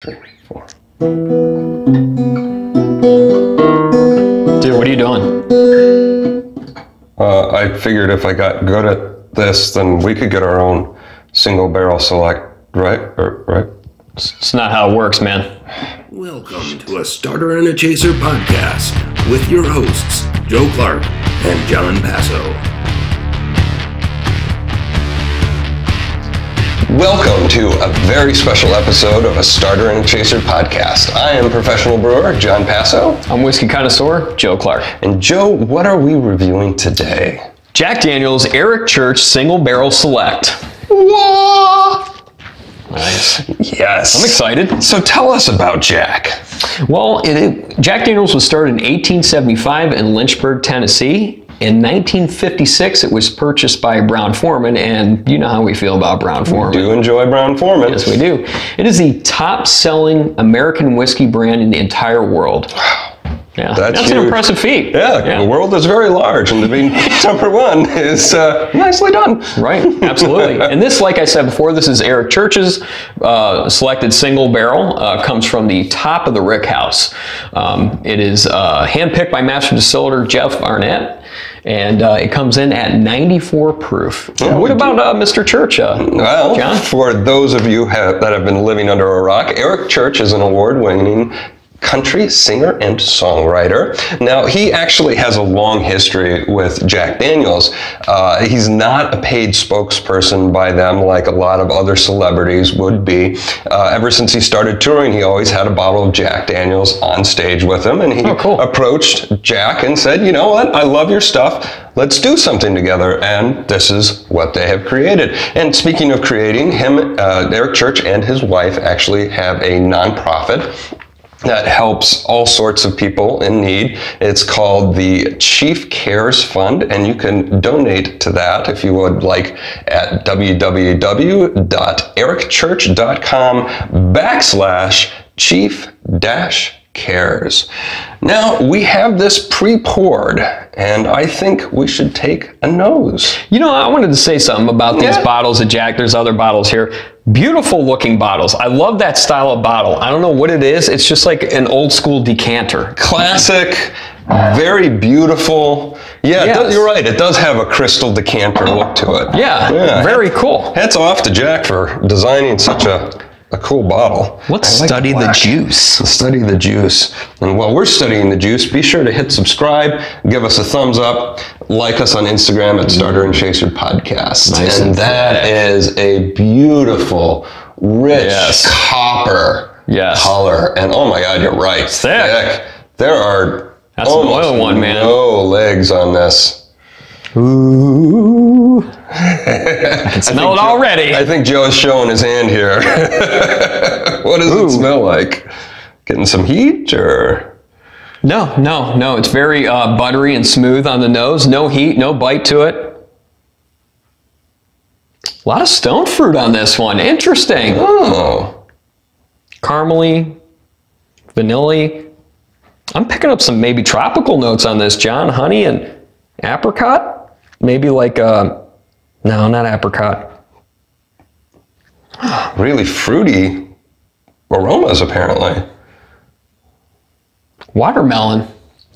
3, 4. Dude, what are you doing? I figured if I got good at this, then we could get our own single barrel select, right? Right? It's not how it works, man. Welcome to a Starter and a Chaser podcast with your hosts, Joe Clarke and Jon Passow. Welcome to a very special episode of a Starter and a Chaser podcast. I am Professional Brewer, Jon Passow. I'm Whiskey Connoisseur, Joe Clarke. And Joe, what are we reviewing today? Jack Daniel's Eric Church Single Barrel Select. Whoa! Nice. Yes. I'm excited. So tell us about Jack. Well, Jack Daniel's was started in 1875 in Lynchburg, Tennessee. In 1956, it was purchased by Brown-Forman, and you know how we feel about Brown-Forman. We do enjoy Brown-Forman. Yes, we do. It is the top-selling American whiskey brand in the entire world. Wow. Yeah, That's an impressive feat. Yeah, the world is very large, and to be number one is nicely done. Right, absolutely. And this, like I said before, this is Eric Church's selected single barrel. Comes from the top of the rick house. It is handpicked by master distiller Jeff Arnett. And it comes in at 94 proof. Yeah, what about Mr. Church, well, John? For those of you that have been living under a rock, Eric Church is an award-winning country singer and songwriter. Now, he actually has a long history with Jack Daniel's. He's not a paid spokesperson by them like a lot of other celebrities would be. Ever since he started touring, he always had a bottle of Jack Daniel's on stage with him, and he approached Jack and said, you know what, I love your stuff. Let's do something together, and this is what they have created. And speaking of creating, Eric Church and his wife actually have a nonprofit that helps all sorts of people in need. It's called the Chief Cares Fund, and you can donate to that if you would like at www.ericchurch.com/chief-cares. Now, we have this pre-poured, and I think we should take a nose. You know, I wanted to say something about these bottles of Jack. There's other bottles here. Beautiful looking bottles. I love that style of bottle. I don't know what it is. It's just like an old school decanter. Classic, very beautiful. Yeah, Yes. you're right. It does have a crystal decanter look to it. Yeah, very cool. Hats off to Jack for designing such a cool bottle. Let's study the juice. Study the juice. And while we're studying the juice, be sure to hit subscribe, give us a thumbs up, like us on Instagram at Starter and Chaser Podcast. Nice and that is a beautiful, rich copper color. And oh my God, you're right. Thick. There are That's an oil one, man. No legs on this. Ooh. I can smell it already. I think Joe's showing his hand here. What does it smell like? Getting some heat or? No. It's very buttery and smooth on the nose. No heat, no bite to it. A lot of stone fruit on this one. Interesting. Oh. Caramely, vanilla. I'm picking up some maybe tropical notes on this, John. Honey and apricot. Maybe like, no, not apricot. Really fruity aromas, apparently. Watermelon.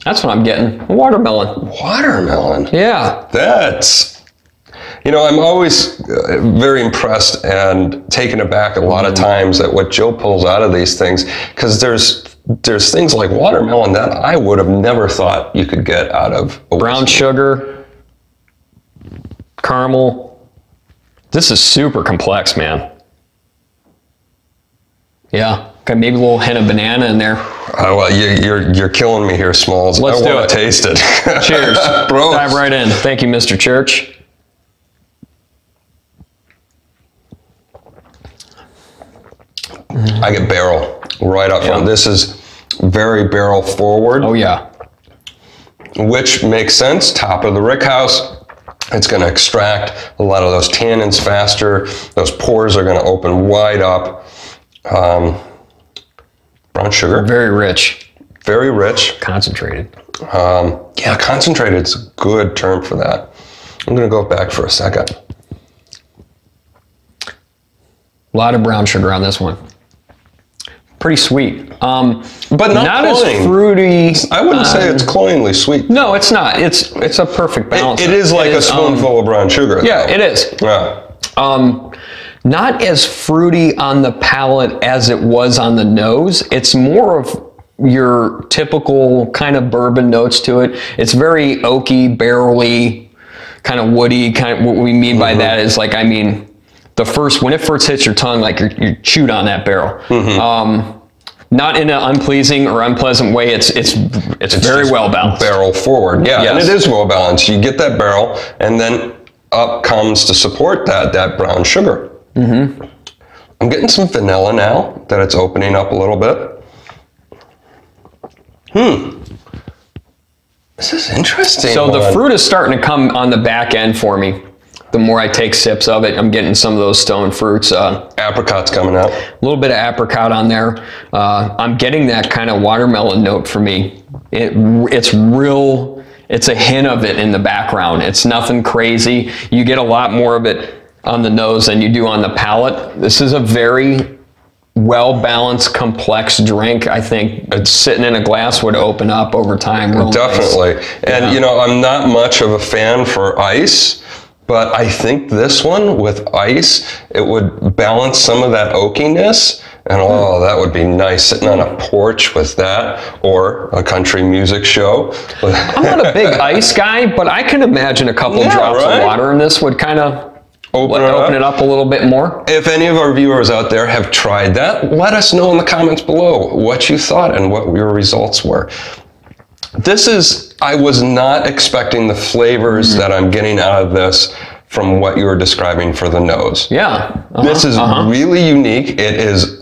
That's what I'm getting. Watermelon. Watermelon. Yeah. That's, I'm always very impressed and taken aback a lot of times at what Joe pulls out of these things, because there's things like watermelon that I would have never thought you could get out of brown sugar. Caramel. This is super complex, man. Yeah. Okay, maybe a little hint of banana in there. Oh, well, you're killing me here, Smalls. Let's do it. Taste it. Cheers. Bro. Dive right in. Thank you, Mr. Church. I get barrel right up front. This is very barrel forward. Oh, yeah. Which makes sense. Top of the rick house. It's going to extract a lot of those tannins faster. Those pores are going to open wide up. Brown sugar. Very rich. Very rich. Concentrated. Yeah, concentrated is a good term for that. I'm going to go back for a second. A lot of brown sugar on this one. pretty sweet. But not as cloying. fruity. I wouldn't say it's cloyingly sweet. No, it's not. It's a perfect balance. It is like a spoonful of brown sugar. Yeah, though. it is. Yeah. Not as fruity on the palate as it was on the nose. It's more of your typical kind of bourbon notes to it. It's very oaky, barrel-y, kind of woody. Kind of what we mean by that is like, I mean, when it first hits your tongue, like you're chewed on that barrel. Not in an unpleasing or unpleasant way. It's very well balanced. Barrel forward. Yeah, Yes. and it is well balanced. You get that barrel, and then up comes to support that brown sugar. I'm getting some vanilla now that it's opening up a little bit. This is interesting. So the fruit is starting to come on the back end for me. The more I take sips of it, I'm getting some of those stone fruits. Apricot's coming out. A little bit of apricot on there. I'm getting that kind of watermelon note for me. It's real. It's a hint of it in the background. It's nothing crazy. You get a lot more of it on the nose than you do on the palate. This is a very well-balanced, complex drink. I think it's sitting in a glass would open up over time. Definitely. Nice. And, you know, I'm not much of a fan for ice, but I think this one with ice, it would balance some of that oakiness. And oh, that would be nice sitting on a porch with that, or a country music show. I'm not a big ice guy, but I can imagine a couple drops of water in this would kind of open it up a little bit more. If any of our viewers out there have tried that, let us know in the comments below what you thought and what your results were. I was not expecting the flavors that I'm getting out of this from what you were describing for the nose. Yeah. This is really unique. It is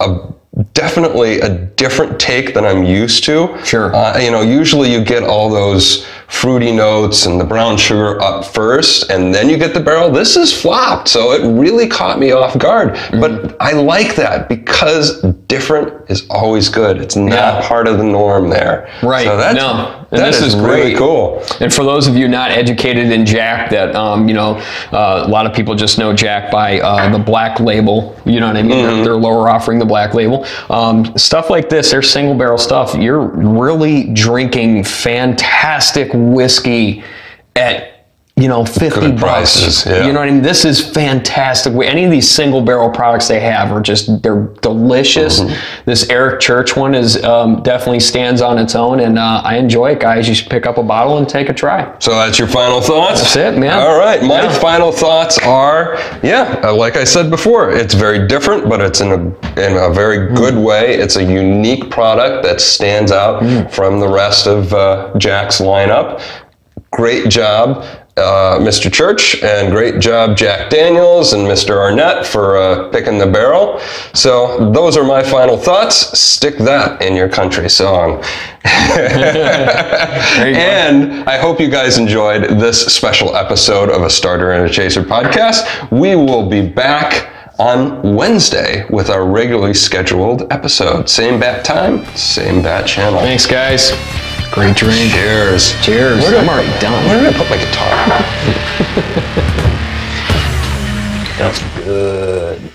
definitely a different take than I'm used to. Sure. You know, usually you get all those fruity notes and the brown sugar up first, and then you get the barrel. This is flopped, so it really caught me off guard. But I like that because different is always good. It's not part of the norm there. Right. So This is great. Really cool. And for those of you not educated in Jack, that you know, a lot of people just know Jack by the black label. You know what I mean? Their lower offering, the black label. Stuff like this, their single barrel stuff. You're really drinking fantastic whiskey at, you know, 50 Good bucks. prices, yeah. You know what I mean? This is fantastic. Any of these single barrel products they have are just, they're delicious. This Eric Church one is definitely stands on its own, and I enjoy it, guys. You should pick up a bottle and take a try. So that's your final thoughts? That's it, man. All right. My final thoughts are, like I said before, it's very different, but it's in a very good way. It's a unique product that stands out from the rest of Jack's lineup. Great job, Mr. Church, and great job, Jack Daniels and Mr. Arnett, for picking the barrel. So those are my final thoughts. Stick that in your country song. And I hope you guys enjoyed this special episode of A Starter and a Chaser podcast. We will be back on Wednesday with our regularly scheduled episode. Same bat time, same bat channel. Thanks, guys. Great drink. Cheers. Cheers. I'm already done. Where did I put my guitar? That's good.